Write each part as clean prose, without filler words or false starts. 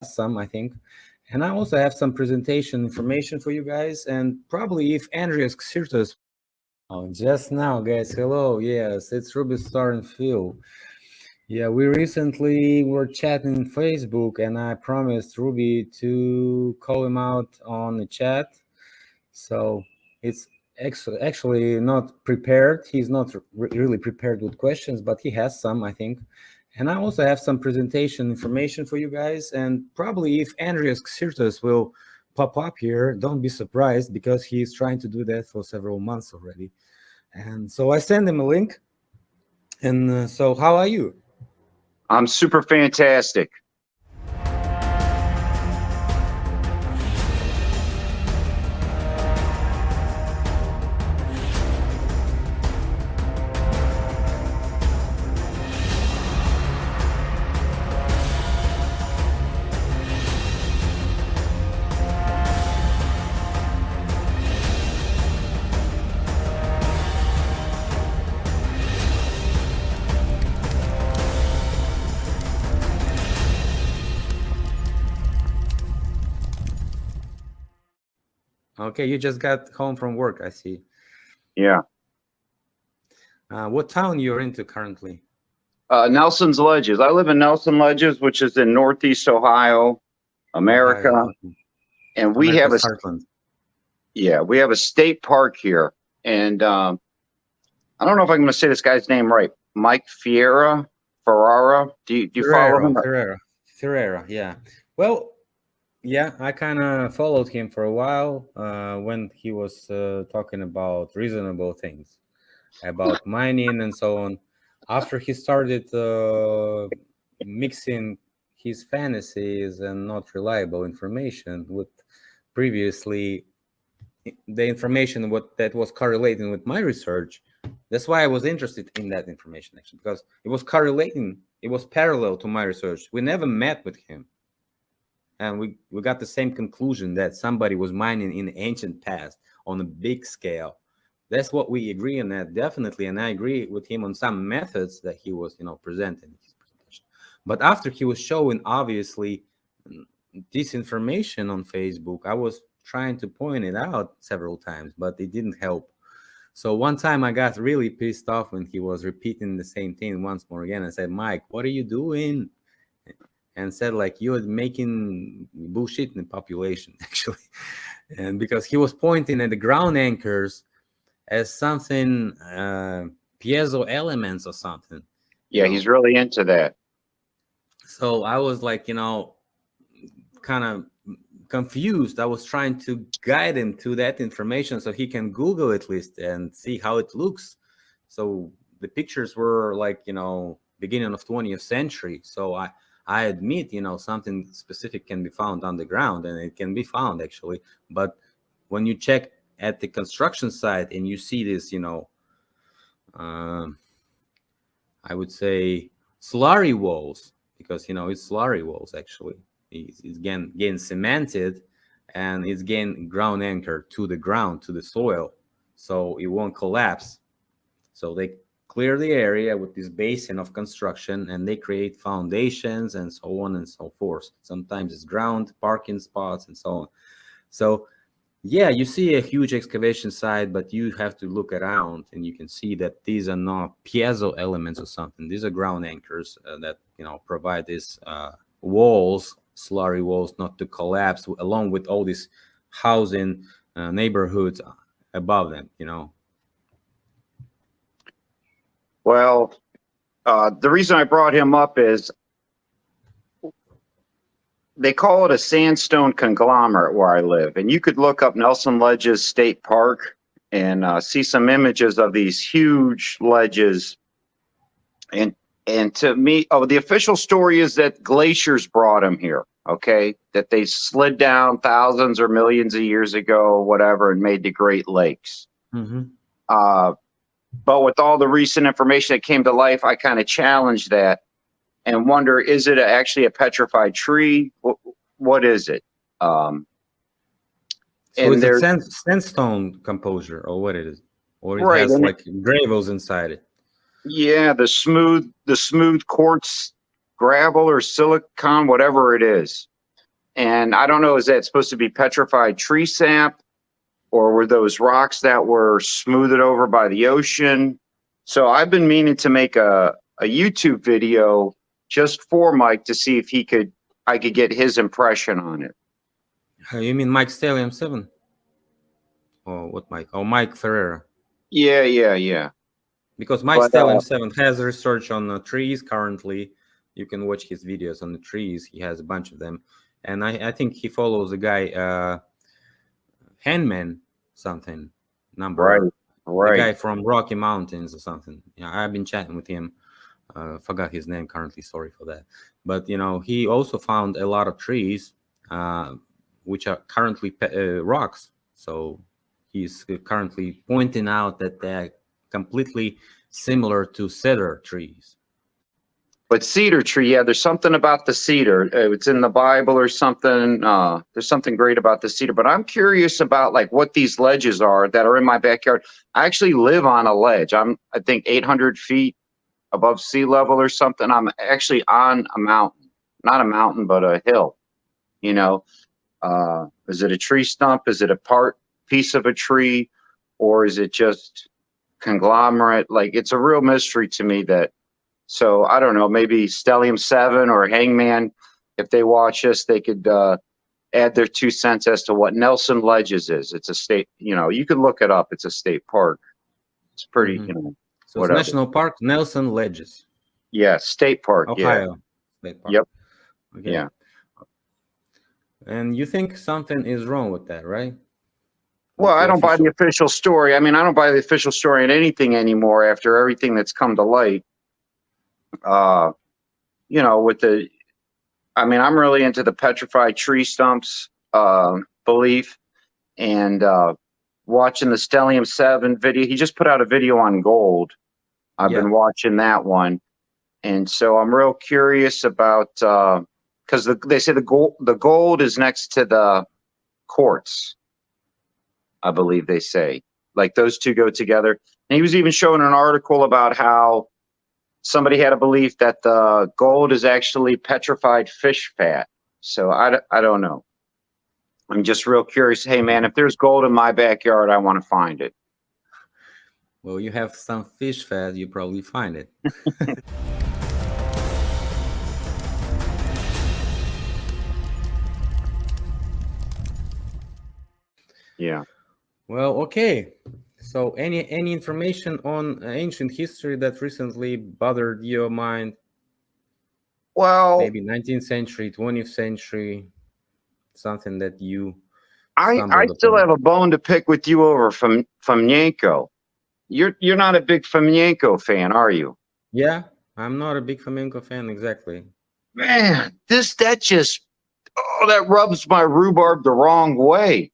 some, I think. And I also have some presentation information for you guys. And probably if Andreas Xerxes, oh, just now, guys, hello. Yes, it's Ruby Star and Phil. Yeah, we recently were chatting on Facebook, and I promised Ruby to call him out on the chat. So it's actually not prepared. He's not really prepared with questions, but he has some, I think. And I also have some presentation information for you guys. And probably if Andreas Xerxes will pop up here, don't be surprised because he's trying to do that for several months already. And so I send him a link. And so how are you? I'm super fantastic. Okay, you just got home from work, I see. Yeah. What town you're into currently? Nelson's Ledges. I live in Nelson Ledges, which is in Northeast Ohio, America. Ohio. And we have Heartland. we have a state park here. And I don't know if I'm going to say this guy's name right. Mike Ferrara. Do you follow him? Ferrara, yeah. Well, yeah, I kind of followed him for a while when he was talking about reasonable things, about mining and so on. After he started mixing his fantasies and not reliable information with previously the information that was correlating with my research, that's why I was interested in that information actually, because it was correlating, it was parallel to my research. We never met with him. And we got the same conclusion that somebody was mining in the ancient past on a big scale. That's what we agree on that, definitely. And I agree with him on some methods that he was, presenting in his presentation. But after he was showing, obviously, disinformation on Facebook, I was trying to point it out several times, but it didn't help. So one time I got really pissed off when he was repeating the same thing once more again. I said, Mike, what are you doing? And said, like, you're making bullshit in the population, actually. And because he was pointing at the ground anchors as something, piezo elements or something. Yeah, he's really into that. So I was like, kind of confused. I was trying to guide him to that information so he can Google at least and see how it looks. So the pictures were like, beginning of 20th century. So I admit, something specific can be found underground, and it can be found actually. But when you check at the construction site and you see this, I would say slurry walls, because, it's slurry walls actually. It's getting cemented, and it's getting ground anchored to the ground, to the soil, so it won't collapse. So they clear the area with this basin of construction, and they create foundations and so on and so forth. Sometimes it's ground parking spots and so on. So yeah, you see a huge excavation site, but you have to look around and you can see that these are not piezo elements or something. These are ground anchors that provide these walls, slurry walls, not to collapse, along with all these housing neighborhoods above them. Well, the reason I brought him up is they call it a sandstone conglomerate where I live. And you could look up Nelson Ledges State Park and see some images of these huge ledges. And to me, the official story is that glaciers brought them here, okay? That they slid down thousands or millions of years ago, whatever, and made the Great Lakes. Mm-hmm. But with all the recent information that came to life, I kind of challenged that and wonder, is it actually a petrified tree? What is it? So is it sandstone composure, or what it is? Or it has like gravels inside it? Yeah, the smooth quartz gravel or silicon, whatever it is. And I don't know, is that supposed to be petrified tree sap, or were those rocks that were smoothed over by the ocean? So I've been meaning to make a YouTube video just for Mike to see if I could get his impression on it. You mean Mike Stallion 7? Or what Mike? Oh, Mike Ferreira. Yeah. Because Mike Stallion 7 has research on trees currently. You can watch his videos on the trees. He has a bunch of them. And I think he follows a guy, Handman something number. Right. The guy from Rocky Mountains or something. Yeah, I've been chatting with him. Forgot his name currently. Sorry for that. But he also found a lot of trees, which are currently rocks. So he's currently pointing out that they're completely similar to cedar trees. But cedar tree, yeah, there's something about the cedar. It's in the Bible or something. There's something great about the cedar. But I'm curious about like what these ledges are that are in my backyard. I actually live on a ledge. I think 800 feet above sea level or something. I'm actually on a mountain, not a mountain, but a hill. Is it a tree stump? Is it a piece of a tree, or is it just conglomerate? Like, it's a real mystery to me that. So I don't know, maybe Stellium 7 or Hangman, if they watch us, they could add their 2 cents as to what Nelson Ledges is. It's a state, you can look it up. It's a state park. It's pretty, So it's National Park, Nelson Ledges. Yeah, state park. Ohio. Yeah. State park. Yep. Okay. Yeah. And you think something is wrong with that, right? Well, I don't buy the official story. I mean, I don't buy the official story in anything anymore after everything that's come to light. I'm really into the petrified tree stumps belief, and watching the Stellium 7 video. He just put out a video on gold. I've been watching that one. And so I'm real curious about, because they say the gold is next to the quartz, I believe they say. Like those two go together. And he was even showing an article about how somebody had a belief that the gold is actually petrified fish fat. So I don't know. I'm just real curious. Hey, man, if there's gold in my backyard, I want to find it. Well, you have some fish fat, you probably find it. Yeah. Well, okay. So any information on ancient history that recently bothered your mind? Well, maybe 19th century, 20th century, something that you I still have a bone to pick with you over from Yanko. You're not a big Fomenko fan, are you? Yeah, I'm not a big Fomenko fan, exactly. Man, that rubs my rhubarb the wrong way.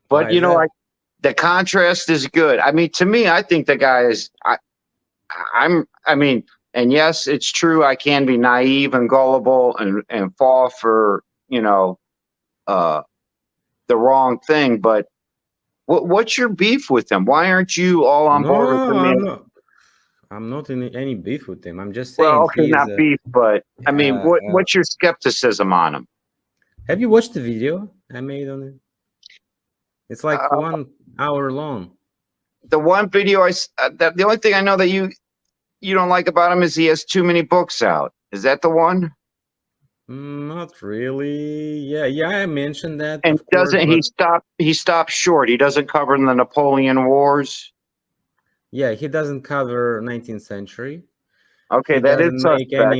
But the contrast is good. I mean, to me, I think the guy is. And yes, it's true. I can be naive and gullible and fall for the wrong thing. But what's your beef with him? Why aren't you all on board with him? I'm not in any beef with him. I'm just saying. Well, okay, not beef, but I mean, what's your skepticism on him? Have you watched the video I made on it? It's like 1 hour long. The one video the only thing I know that you don't like about him is he has too many books out. Is that the one? Not really. Yeah, I mentioned that. And he stopped short. He doesn't cover the Napoleon Wars. Yeah, he doesn't cover 19th century. Okay, that is suspect.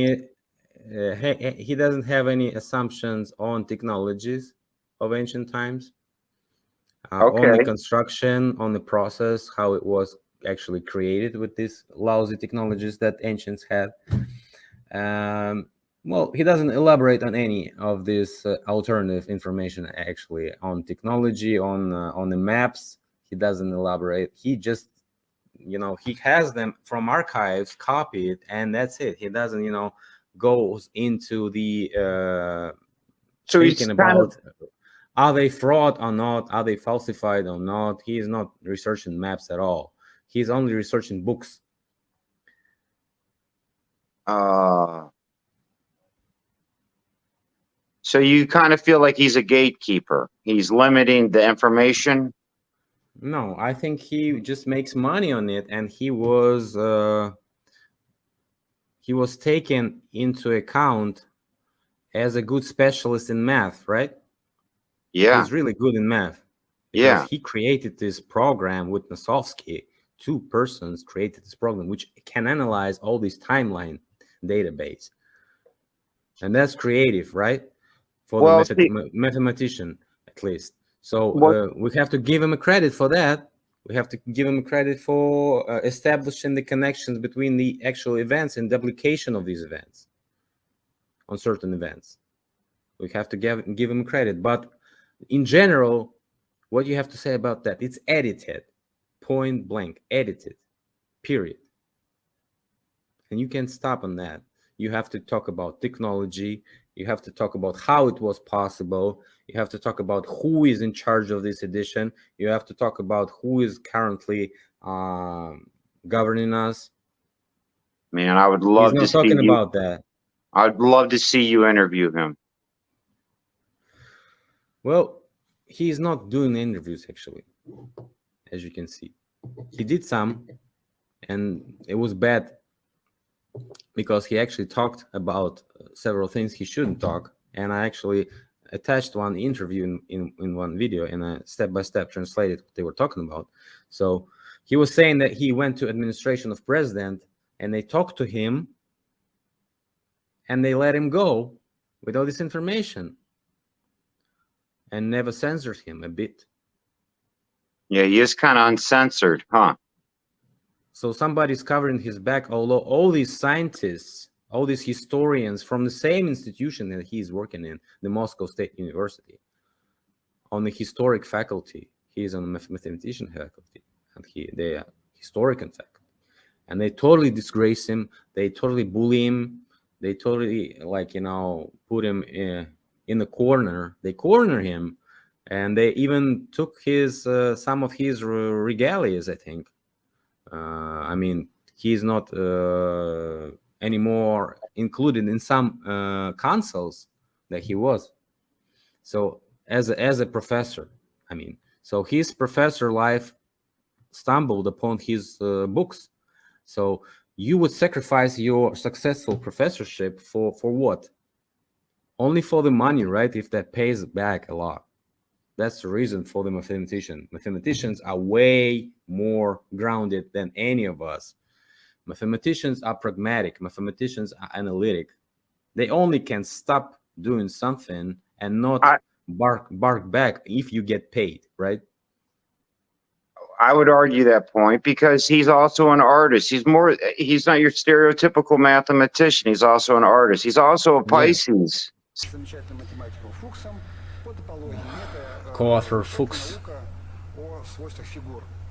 He doesn't have any assumptions on technologies of ancient times. On the construction, on the process, how it was actually created with these lousy technologies that ancients had. Well, he doesn't elaborate on any of this alternative information, actually, on technology, on the maps. He doesn't elaborate. He just, he has them from archives, copied, and that's it. He doesn't, goes into the so thinking about are they fraud or not, are they falsified or not. He is not researching maps at all. He's only researching books. So you kind of feel like he's a gatekeeper. He's limiting the information. No, I think he just makes money on it, and he was taken into account as a good specialist in math, right? Yeah, He's really good in math because yeah. he created this program with Nosovsky. Two persons created this program which can analyze all these timeline database, and that's creative, right? For the Well, see, mathematician, at least. So what we have to give him a credit for that. We have to give him a credit for establishing the connections between the actual events and the application of these events on certain events. We have to give him credit. But in general, what you have to say about that, it's edited, point blank, edited, period. And you can't stop on that. You have to talk about technology. You have to talk about how it was possible. You have to talk about who is in charge of this edition. You have to talk about who is currently governing us. man, I would He's love to not see talking you. about that. I'd love to see you interview him. Well, he's not doing interviews, actually, as you can see. He did some, and it was bad because he actually talked about several things he shouldn't talk. And I actually attached one interview in one video, and I step by step translated what they were talking about. So he was saying that he went to administration of president, and they talked to him, and they let him go with all this information, and never censored him a bit. Yeah, he is kind of uncensored, huh? So somebody's covering his back, although all these scientists, all these historians from the same institution that he's working in, the Moscow State University, on the historic faculty. He's on the mathematician faculty, and they are historian faculty. And they totally disgrace him. They totally bully him. They totally, put him in the corner. They corner him, and they even took his some of his regalias, I think. I mean, he's not anymore included in some councils that he was. So as a professor, I mean, so his professor life stumbled upon his books. So you would sacrifice your successful professorship for what? Only for the money, right? If that pays back a lot. That's the reason for the mathematician. Mathematicians are way more grounded than any of us. Mathematicians are pragmatic. Mathematicians are analytic. They only can stop doing something and not bark back if you get paid, right? I would argue that point because he's also an artist. He's not your stereotypical mathematician. He's also an artist. He's also a Pisces. Co-author Fuchs,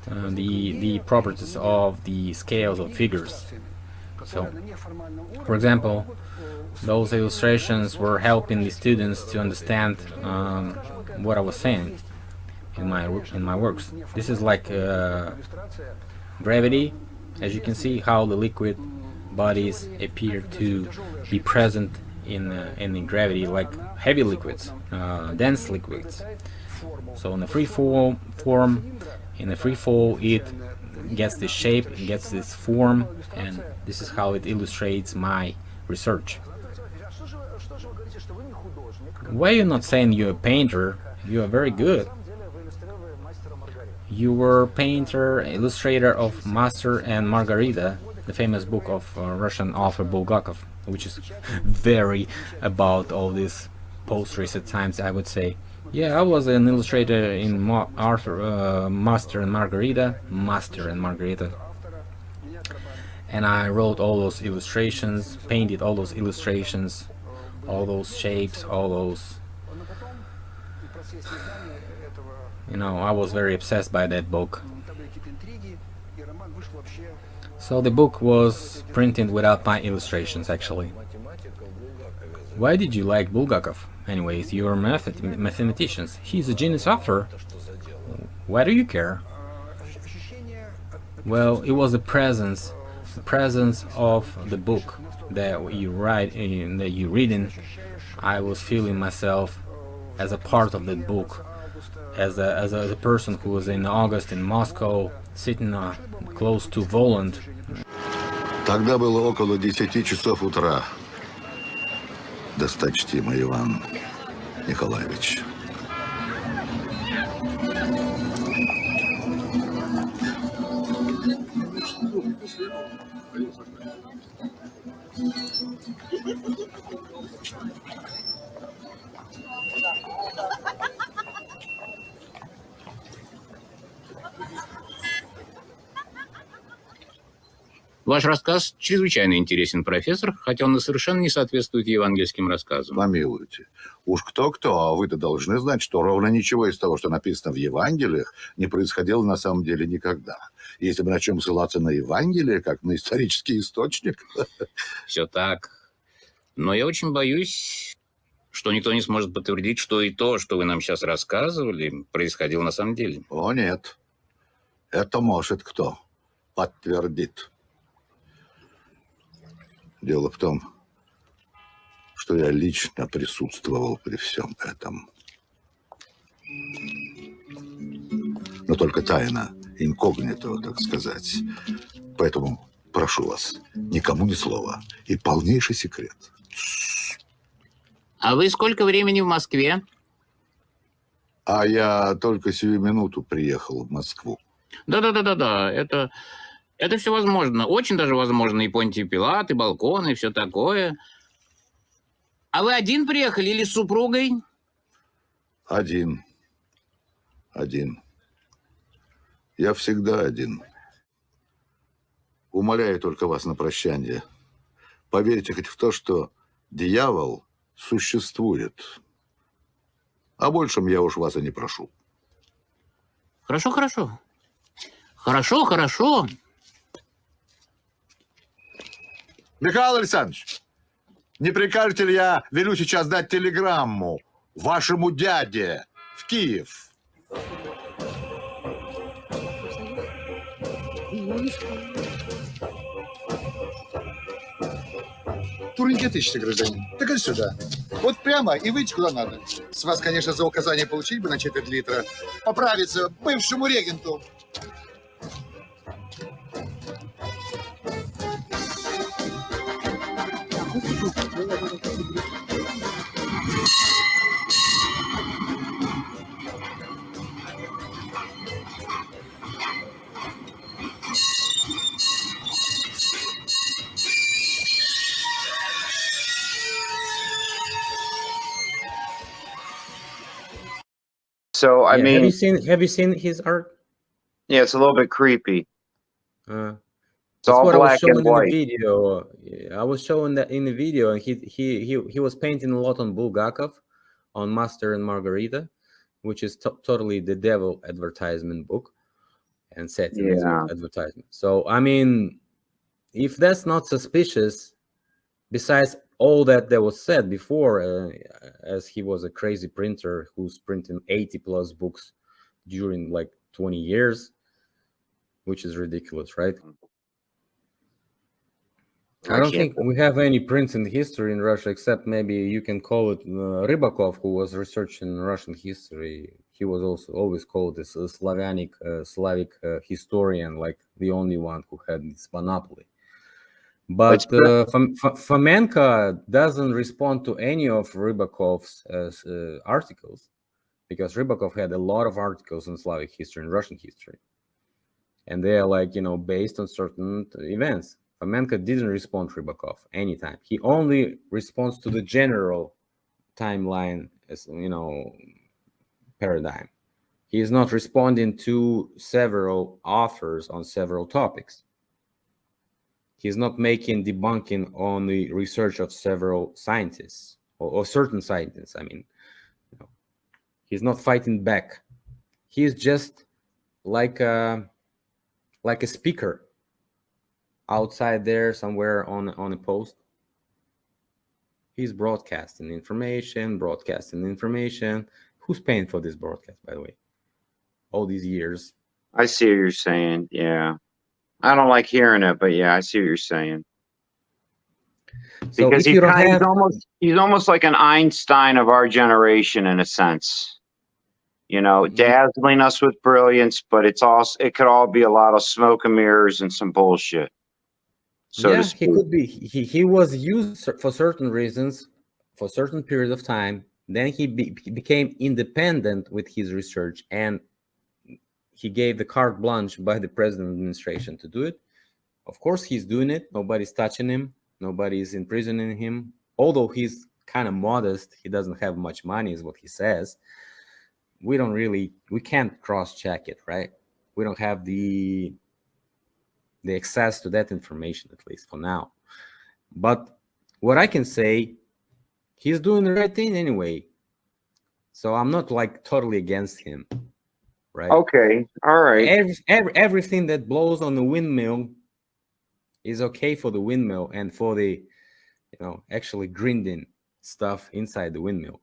the properties of the scales of figures. So, for example, those illustrations were helping the students to understand what I was saying in my works. This is like gravity, as you can see, how the liquid bodies appear to be present in gravity, like heavy liquids, dense liquids. So in the free form, in the free fall, it gets this shape, it gets this form, and this is how it illustrates my research. Why are you not saying you're a painter? You are very good. You were painter, illustrator of Master and Margarita, the famous book of Russian author Bulgakov, which is very about all these post-recent times, I would say. Yeah, I was an illustrator in Master and Margarita, and I wrote all those illustrations, painted all those illustrations, all those shapes, all those. I was very obsessed by that book. So the book was printed without my illustrations, actually. Why did you like Bulgakov? Anyways, you're mathematicians. He's a genius author. Why do you care? Well, it was the presence of the book that you read in, I was feeling myself as a part of that book, as a person who was in August in Moscow, sitting close to Voland. Тогда было около 10 часов утра, досточтимый Иван Николаевич. Ваш рассказ чрезвычайно интересен, профессор, хотя он и совершенно не соответствует евангельским рассказам. Помилуйте. Уж кто-кто, а вы-то должны знать, что ровно ничего из того, что написано в Евангелиях, не происходило на самом деле никогда. Если бы на чем ссылаться на Евангелие, как на исторический источник... Все так. Но я очень боюсь, что никто не сможет подтвердить, что и то, что вы нам сейчас рассказывали, происходило на самом деле. О, нет. Это может кто подтвердит. Дело в том, что я лично присутствовал при всем этом. Но только тайна, инкогнито, так сказать. Поэтому прошу вас, никому ни слова. И полнейший секрет. А вы сколько времени в Москве? А я только сию минуту приехал в Москву. Да, это все возможно. Очень даже возможно. И Понтий Пилат, и балкон, и все такое. А вы один приехали или с супругой? Один. Я всегда один. Умоляю только вас на прощание. Поверьте хоть в то, что дьявол существует. О большем я уж вас и не прошу. Хорошо. Михаил Александрович, не прикажете ли я велю сейчас дать телеграмму вашему дяде в Киев? Турникет ищете, гражданин? Так и сюда. Вот прямо и выйти куда надо. С вас, конечно, за указание получить бы на четверть литра. Поправиться бывшему регенту. So I mean, have you seen his art? yeah, it's a little bit creepy. It's It's all what I was black showing and in white. the video. I was showing that in the video, and he was painting a lot on Bulgakov, on Master and Margarita, which is totally the devil advertisement book, and set in his Yeah. advertisement. So I mean, if that's not suspicious, besides all that was said before, as he was a crazy printer who's printing 80 plus books during like 20 years, which is ridiculous, right? I don't think we have any prints in history in Russia, except maybe you can call it Rybakov, who was researching Russian history. He was also always called this Slavic historian, like the only one who had this monopoly. But Fomenko doesn't respond to any of Rybakov's articles, because Rybakov had a lot of articles in Slavic history and Russian history, and they are like, based on certain events. Fomenko didn't respond to Rybakov anytime. He only responds to the general timeline, as paradigm. He is not responding to several authors on several topics. He's not making debunking on the research of several scientists or certain scientists. I mean, he's not fighting back. He's just like a speaker outside there somewhere on a post. He's broadcasting information. Who's paying for this broadcast, by the way? All these years. I see what you're saying. Yeah. I don't like hearing it, but yeah, I see what you're saying. So Because if you don't have, he's almost like an Einstein of our generation in a sense. You know, dazzling us with brilliance, but it could all be a lot of smoke and mirrors and some bullshit. So yeah, to he speak. could be. He was used for certain reasons, for certain period of time. Then he became independent with his research, and he gave the carte blanche by the president administration to do it. Of course, he's doing it. Nobody's touching him. Nobody's imprisoning him. Although he's kind of modest, he doesn't have much money, is what he says. We can't cross-check it, right? We don't have the access to that information, at least for now. But what I can say, he's doing the right thing anyway. So I'm not like totally against him, right? Okay, all right. Everything that blows on the windmill is okay for the windmill and for the, actually grinding stuff inside the windmill,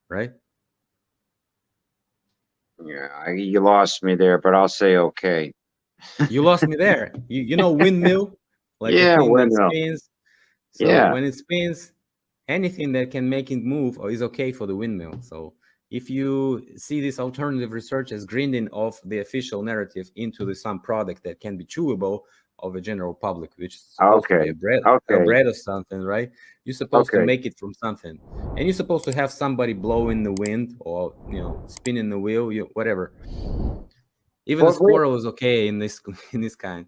right? Yeah, you lost me there, but I'll say okay. You lost me there. You know windmill, like a Yeah, thing that windmill. spins. So Yeah. when it spins, anything that can make it move is okay for the windmill. So if you see this alternative research as grinding of the official narrative into some product that can be chewable of a general public, which is supposed to be a bread of something, right? You're supposed to make it from something, and you're supposed to have somebody blow in the wind or spinning the wheel, whatever. Even a squirrel is okay in this kind.